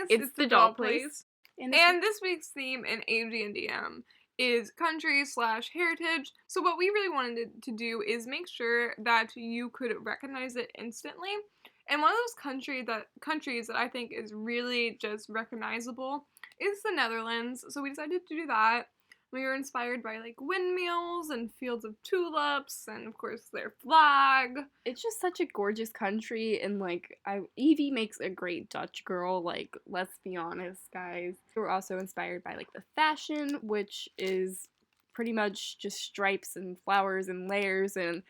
guys, it's the doll place. And this week's theme in AGNDM is country/heritage. So what we really wanted to do is make sure that you could recognize it instantly. And one of those countries that I think is really just recognizable is the Netherlands. So we decided to do that. We were inspired by like windmills and fields of tulips and of course their flag. It's just such a gorgeous country, and like Evie makes a great Dutch girl, like, let's be honest, guys. We're also inspired by like the fashion, which is pretty much just stripes and flowers and layers and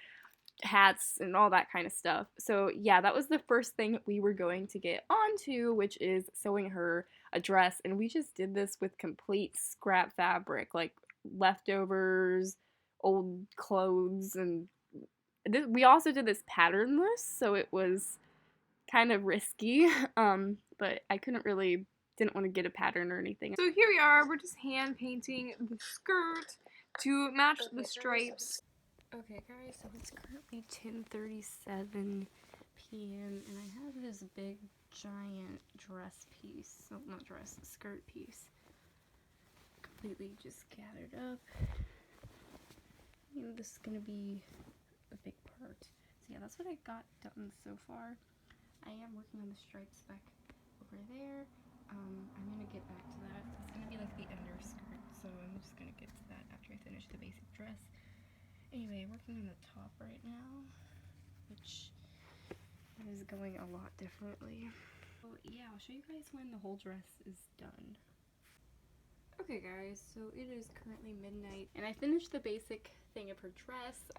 hats and all that kind of stuff. So yeah, that was the first thing we were going to get onto, which is sewing her a dress, and we just did this with complete scrap fabric, like leftovers, old clothes, and we also did this patternless, so it was kind of risky, but I didn't want to get a pattern or anything. So here we are, we're just hand painting the skirt to match the stripes. Okay guys, so it's currently 10:37 p.m. and I have this big giant dress piece, not dress, skirt piece, completely just gathered up. You know, this is gonna be a big part. So yeah, that's what I got done so far. I am working on the stripes back over there. I'm gonna get back to that. It's gonna be like the underskirt, so I'm just gonna get to that after I finish the basic dress. Anyway, working on the top right now, which is going a lot differently. So yeah, I'll show you guys when the whole dress is done. Okay guys, so it is currently midnight, and I finished the basic thing of her dress,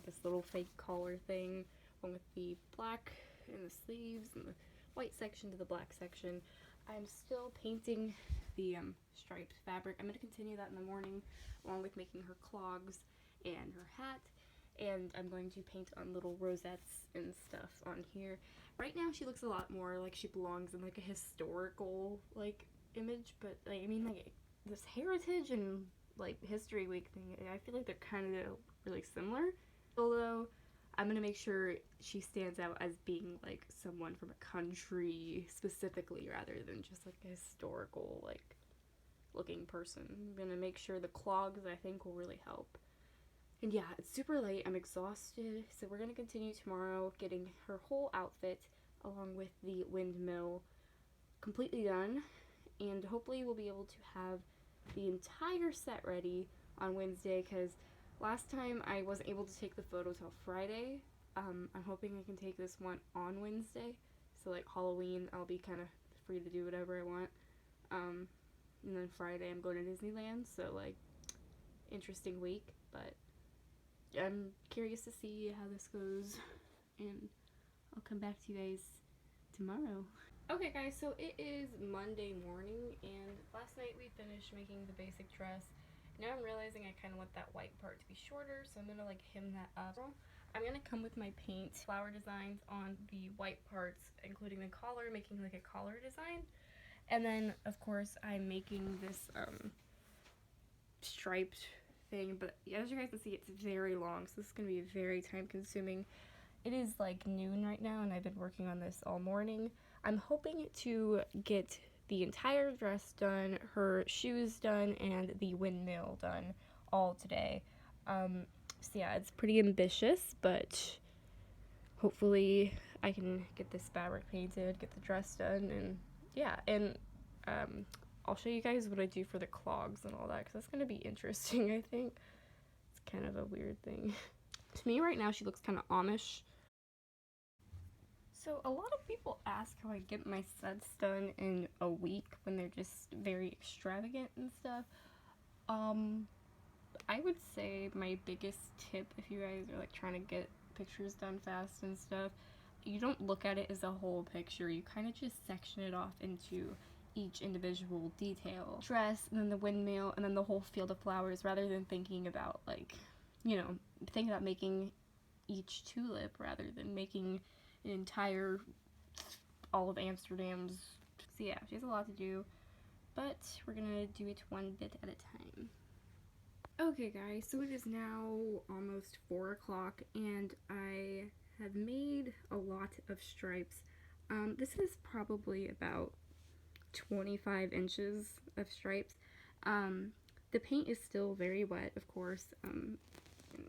this little fake collar thing, one with the black in the sleeves and the white section to the black section. I'm still painting the striped fabric. I'm going to continue that in the morning, along with making her clogs and her hat, and I'm going to paint on little rosettes and stuff on here. Right now she looks a lot more like she belongs in like a historical like image, but like, I mean, like this heritage and like history week thing, I feel like they're kind of really similar, although I'm gonna make sure she stands out as being like someone from a country specifically rather than just like a historical like looking person. I'm gonna make sure the clogs, I think, will really help. And yeah, it's super late, I'm exhausted, so we're gonna continue tomorrow getting her whole outfit along with the windmill completely done, and hopefully we'll be able to have the entire set ready on Wednesday, because last time I wasn't able to take the photo till Friday. I'm hoping I can take this one on Wednesday, so like Halloween I'll be kind of free to do whatever I want, and then Friday I'm going to Disneyland, so like interesting week, but I'm curious to see how this goes, and I'll come back to you guys tomorrow. Okay guys, so it is Monday morning, and last night we finished making the basic dress. Now I'm realizing I kind of want that white part to be shorter, so I'm going to like hem that up. I'm going to come with my paint flower designs on the white parts, including the collar, making like a collar design. And then of course I'm making this striped thing, but as you guys can see, it's very long, so this is going to be very time consuming. It is like noon right now, and I've been working on this all morning. I'm hoping to get the entire dress done, her shoes done, and the windmill done all today. So yeah, it's pretty ambitious, but hopefully I can get this fabric painted, get the dress done, and yeah, and I'll show you guys what I do for the clogs and all that, because that's going to be interesting, I think. It's kind of a weird thing. To me right now, she looks kind of Amish. So a lot of people ask how I get my sets done in a week when they're just very extravagant and stuff. I would say my biggest tip, if you guys are like trying to get pictures done fast and stuff, you don't look at it as a whole picture. You kind of just section it off into each individual detail. Dress, and then the windmill, and then the whole field of flowers, rather than thinking about like, you know, think about making each tulip rather than making an entire all of Amsterdam's. So yeah, she has a lot to do, but we're gonna do it one bit at a time. Okay guys, so it is now almost 4 o'clock, and I have made a lot of stripes. This is probably about 25 inches of stripes. The paint is still very wet, of course.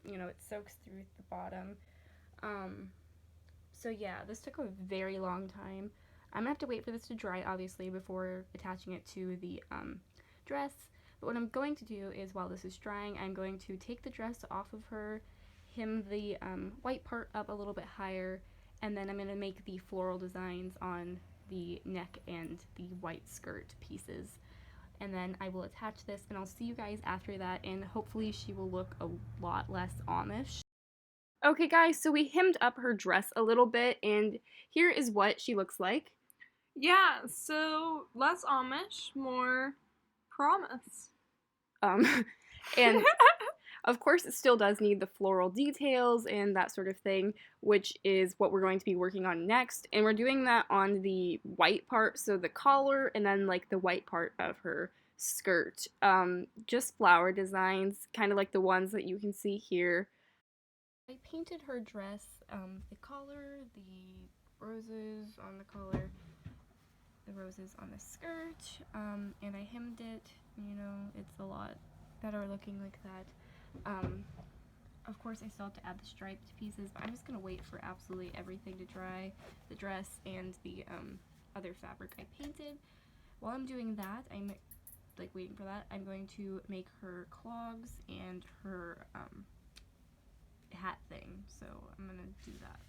You know, it soaks through the bottom. So yeah, this took a very long time. I'm gonna have to wait for this to dry, obviously, before attaching it to the dress. But what I'm going to do is, while this is drying, I'm going to take the dress off of her, hem the white part up a little bit higher, and then I'm going to make the floral designs on the neck and the white skirt pieces. And then I will attach this, and I'll see you guys after that, and hopefully she will look a lot less Amish. Okay guys, so we hemmed up her dress a little bit, and here is what she looks like. Yeah, so less Amish, more promise. And of course it still does need the floral details and that sort of thing, which is what we're going to be working on next. And we're doing that on the white part, so the collar and then like the white part of her skirt. Just flower designs, kind of like the ones that you can see here. I painted her dress, the collar, the roses on the collar, the roses on the skirt, and I hemmed it. You know, it's a lot better looking like that. Of course I still have to add the striped pieces, but I'm just gonna wait for absolutely everything to dry, the dress and the other fabric I painted. While I'm doing that, I'm like waiting for that, I'm going to make her clogs and her hat thing, so I'm gonna do that.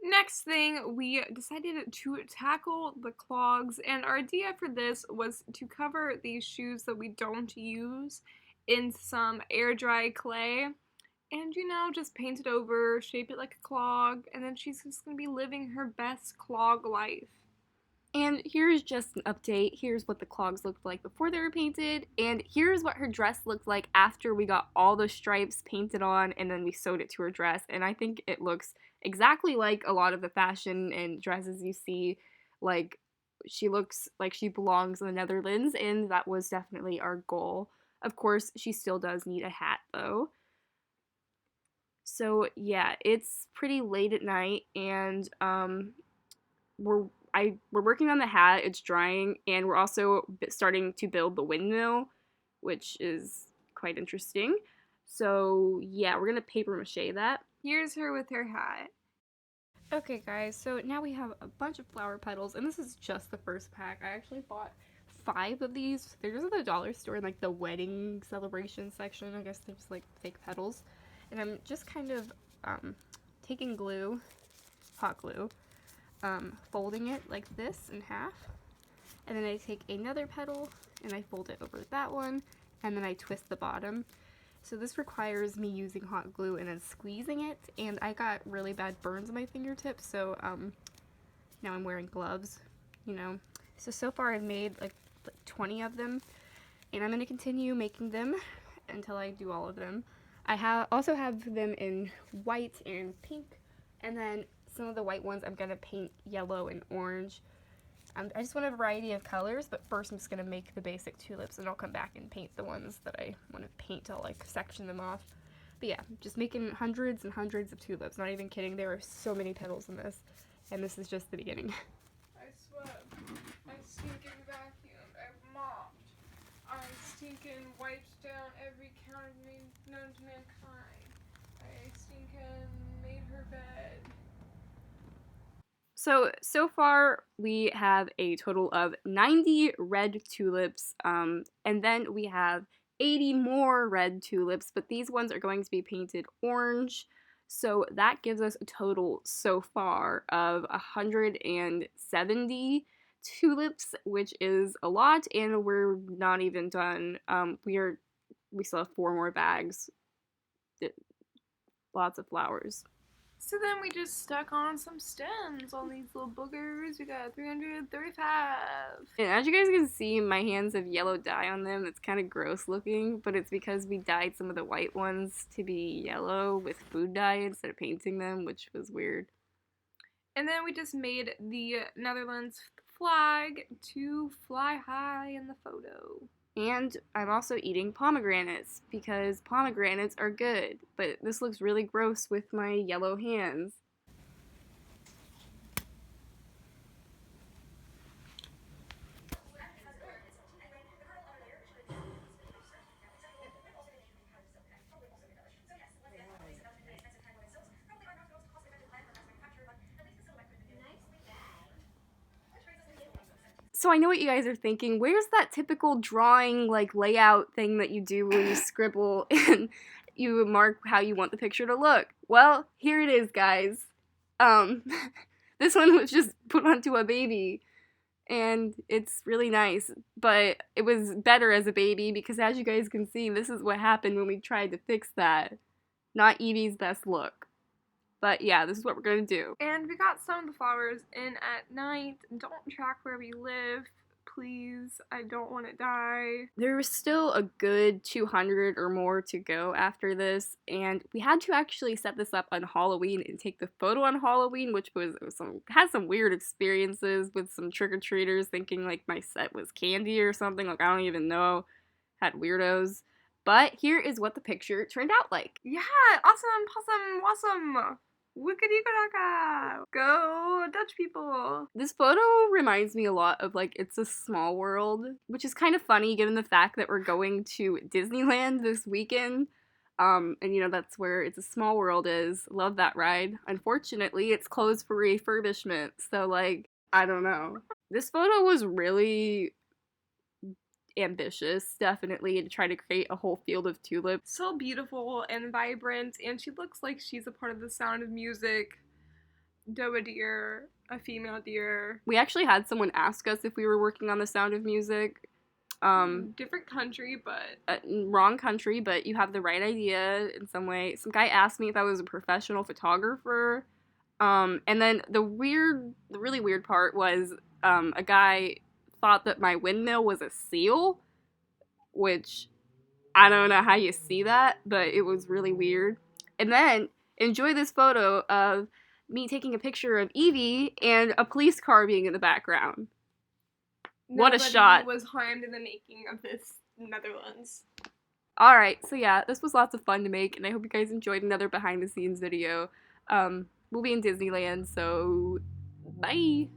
Next thing, we decided to tackle the clogs, and our idea for this was to cover these shoes that we don't use in some air dry clay, and you know, just paint it over, shape it like a clog, and then she's just gonna be living her best clog life. And here's just an update. Here's what the clogs looked like before they were painted, and here's what her dress looked like after we got all the stripes painted on and then we sewed it to her dress. And I think it looks exactly like a lot of the fashion and dresses you see. Like, she looks like she belongs in the Netherlands, and that was definitely our goal. Of course, she still does need a hat though. So yeah, it's pretty late at night, and we're working on the hat, it's drying, and we're also starting to build the windmill, which is quite interesting. So yeah, we're gonna paper mache that. Here's her with her hat. Okay guys, so now we have a bunch of flower petals, and this is just the first pack. I actually bought 5 of these. They're just at the dollar store in like the wedding celebration section. I guess they're just like fake petals. And I'm just kind of taking glue, hot glue, folding it like this in half, and then I take another petal and I fold it over that one, and then I twist the bottom. So this requires me using hot glue and then squeezing it, and I got really bad burns on my fingertips, so now I'm wearing gloves, you know. So far I've made like 20 of them, and I'm going to continue making them until I do all of them. I also have them in white and pink, and then some of the white ones I'm going to paint yellow and orange. I just want a variety of colors, but first I'm just going to make the basic tulips, and I'll come back and paint the ones that I want to paint. I'll like section them off. But yeah, just making hundreds and hundreds of tulips. Not even kidding, there are so many petals in this, and this is just the beginning. I swept, I stinking vacuumed, I mopped, I stinking wiped down every counter known to mankind. I stinking made her bed. So far we have a total of 90 red tulips, and then we have 80 more red tulips, but these ones are going to be painted orange. So that gives us a total so far of 170 tulips, which is a lot, and we're not even done. We still have 4 more bags. Lots of flowers. So then we just stuck on some stems on these little boogers. We got 335. And as you guys can see, my hands have yellow dye on them. It's kind of gross looking, but it's because we dyed some of the white ones to be yellow with food dye instead of painting them, which was weird. And then we just made the Netherlands flag to fly high in the photo. And I'm also eating pomegranates because pomegranates are good, but this looks really gross with my yellow hands. So I know what you guys are thinking. Where's that typical drawing, like, layout thing that you do when you scribble and you mark how you want the picture to look? Well, here it is, guys. This one was just put onto a baby, and it's really nice, but it was better as a baby because, as you guys can see, this is what happened when we tried to fix that. Not Evie's best look. But yeah, this is what we're gonna do. And we got some of the flowers in at night. Don't track where we live, please. I don't want to die. There was still a good 200 or more to go after this, and we had to actually set this up on Halloween and take the photo on Halloween, which had some weird experiences with some trick-or-treaters thinking like my set was candy or something. Like, I don't even know. Had weirdos. But here is what the picture turned out like. Yeah, awesome, awesome. Wickedee-gadaka! Go Dutch people! This photo reminds me a lot of, like, It's a Small World, which is kind of funny given the fact that we're going to Disneyland this weekend. And you know, that's where It's a Small World is. Love that ride. Unfortunately, it's closed for refurbishment, so, like, I don't know. This photo was really ambitious, definitely, to try to create a whole field of tulips. So beautiful and vibrant, and she looks like she's a part of the Sound of Music. Doe deer, a female deer. We actually had someone ask us if we were working on the Sound of Music. Different country, but wrong country, but you have the right idea in some way. Some guy asked me if I was a professional photographer. And then the really weird part was a guy thought that my windmill was a seal, which I don't know how you see that, but it was really weird. And then enjoy this photo of me taking a picture of Evie and a police car being in the background. What a shot. Was harmed in the making of this Netherlands. Alright, so yeah, this was lots of fun to make, and I hope you guys enjoyed another behind the scenes video. We'll be in Disneyland, so bye!